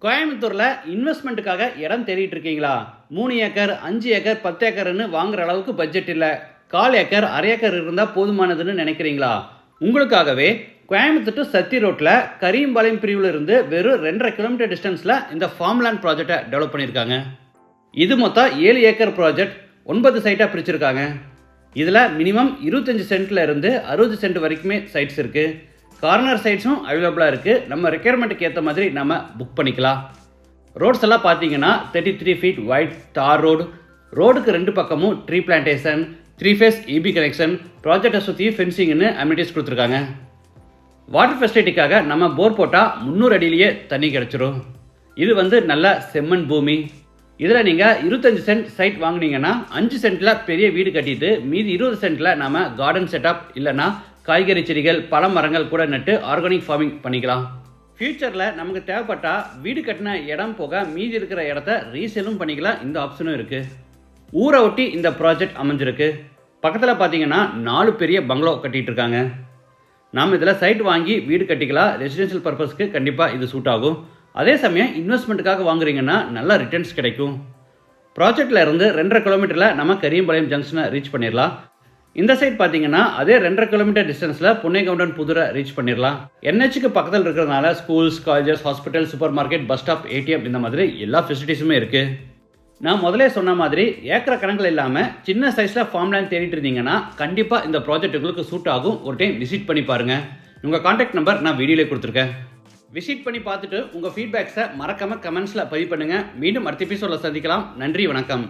கோயம்புத்தூரில் இன்வெஸ்ட்மெண்ட்டுக்காக இடம் தேடிட்டு இருக்கீங்களா? 3 ஏக்கர் 5 ஏக்கர் 10 ஏக்கர்னு வாங்குற அளவுக்கு பட்ஜெட் இல்லை, 1/4 ஏக்கர் அரை ஏக்கர் இருந்தால் போதுமானதுன்னு நினைக்கிறீங்களா? உங்களுக்காகவே கோயம்புத்தூர் டு சத்தி ரோட்டில் கரீம்பாளையம் பிரிவில் இருந்து வெறும் 2.5 கிலோமீட்டர் டிஸ்டன்ஸில் இந்த ஃபார்ம்லேண்ட் ப்ராஜெக்டை டெவலப் பண்ணியிருக்காங்க. இது மொத்தம் 7 ஏக்கர் ப்ராஜெக்ட் 9 சைட்டாக பிரிச்சிருக்காங்க. இதில் மினிமம் 25 சென்ட்ல இருந்து 60 சென்ட் வரைக்குமே சைட்ஸ் இருக்குது. கார்னர் சைட்ஸும் அவைலபிளாக இருக்குது. நம்ம ரெக்யர்மெண்ட்டுக்கு ஏற்ற மாதிரி நம்ம புக் பண்ணிக்கலாம். ரோட்ஸ் எல்லாம் பார்த்தீங்கன்னா 33 ஃபீட் வைட் தார் ரோடுக்கு 2 பக்கமும் tree plantation, 3 face EB connection, ப்ராஜெக்டை சுற்றி ஃபென்சிங்னு அம்யூனிட்டிஸ் கொடுத்துருக்காங்க. வாட்டர் ஃபெசிலிட்டிக்காக நம்ம போர் போட்டால் 300 அடியிலேயே தண்ணி கிடச்சிரும். இது நல்ல செம்மண் பூமி. இதில் நீங்கள் 25 சென்ட் சைட் வாங்கினீங்கன்னா 5 சென்ட்டில் பெரிய வீடு கட்டிட்டு மீதி 20 சென்ட்டில் நம்ம கார்டன் செட்டப் இல்லைனா காய்கறி செடிகள் பழ மரங்கள் கூட நட்டு ஆர்கானிக் ஃபார்மிங் பண்ணிக்கலாம். ஃப்யூச்சரில் நமக்கு தேவைப்பட்டால் வீடு கட்டின இடம் போக மீதி இருக்கிற இடத்த ரீசேலும் பண்ணிக்கலாம். இந்த ஆப்ஷனும் இருக்குது. ஊரை ஒட்டி இந்த ப்ராஜெக்ட் அமைஞ்சிருக்கு. பக்கத்தில் பார்த்தீங்கன்னா 4 பெரிய பங்களோ கட்டிகிட்டு இருக்காங்க. நாம் இதில் சைட் வாங்கி வீடு கட்டிக்கலாம். ரெசிடென்ஷியல் பர்பஸ்க்கு கண்டிப்பாக இது சூட் ஆகும். அதே சமயம் இன்வெஸ்ட்மெண்ட்டுக்காக வாங்குறீங்கன்னா நல்ல ரிட்டர்ன்ஸ் கிடைக்கும். ப்ராஜெக்டில் இருந்து 2.5 கிலோமீட்டரில் நம்ம கரீம்பாளையம் ஜங்ஷனை ரீச் பண்ணிடலாம். இந்த சைட் பார்த்தீங்கன்னா அதே 2.5 கிலோமீட்டர் டிஸ்டன்ஸில் புன்னைகவுண்டன் புதுரை ரீச் பண்ணிடலாம். என்ஹெச்சுக்கு பக்கத்தில் இருக்கிறதுனால schools, colleges, hospital, super market, bus stop, ATM இந்த மாதிரி எல்லா ஃபெசிலிட்டிஸுமே இருக்குது. நான் முதலே சொன்ன மாதிரி ஏக்கர் கணக்கில் இல்லாமல் சின்ன சைஸில் ஃபார்ம்லேண்ட் தேடிட்டு இருந்தீங்கன்னா கண்டிப்பாக இந்த ப்ராஜெக்ட் உங்களுக்கு சூட் ஆகும். ஒரு டைம் விசிட் பண்ணி பாருங்கள். உங்கள் கான்டாக்ட் நம்பர் நான் வீடியோலே கொடுத்துருக்கேன். விசிட் பண்ணி பார்த்துட்டு உங்கள் ஃபீட்பேக்ஸை மறக்காமல் கமெண்ட்ஸில் பதிவு பண்ணுங்கள். மீண்டும் அடுத்த எபிசோடில் சந்திக்கலாம். நன்றி, வணக்கம்.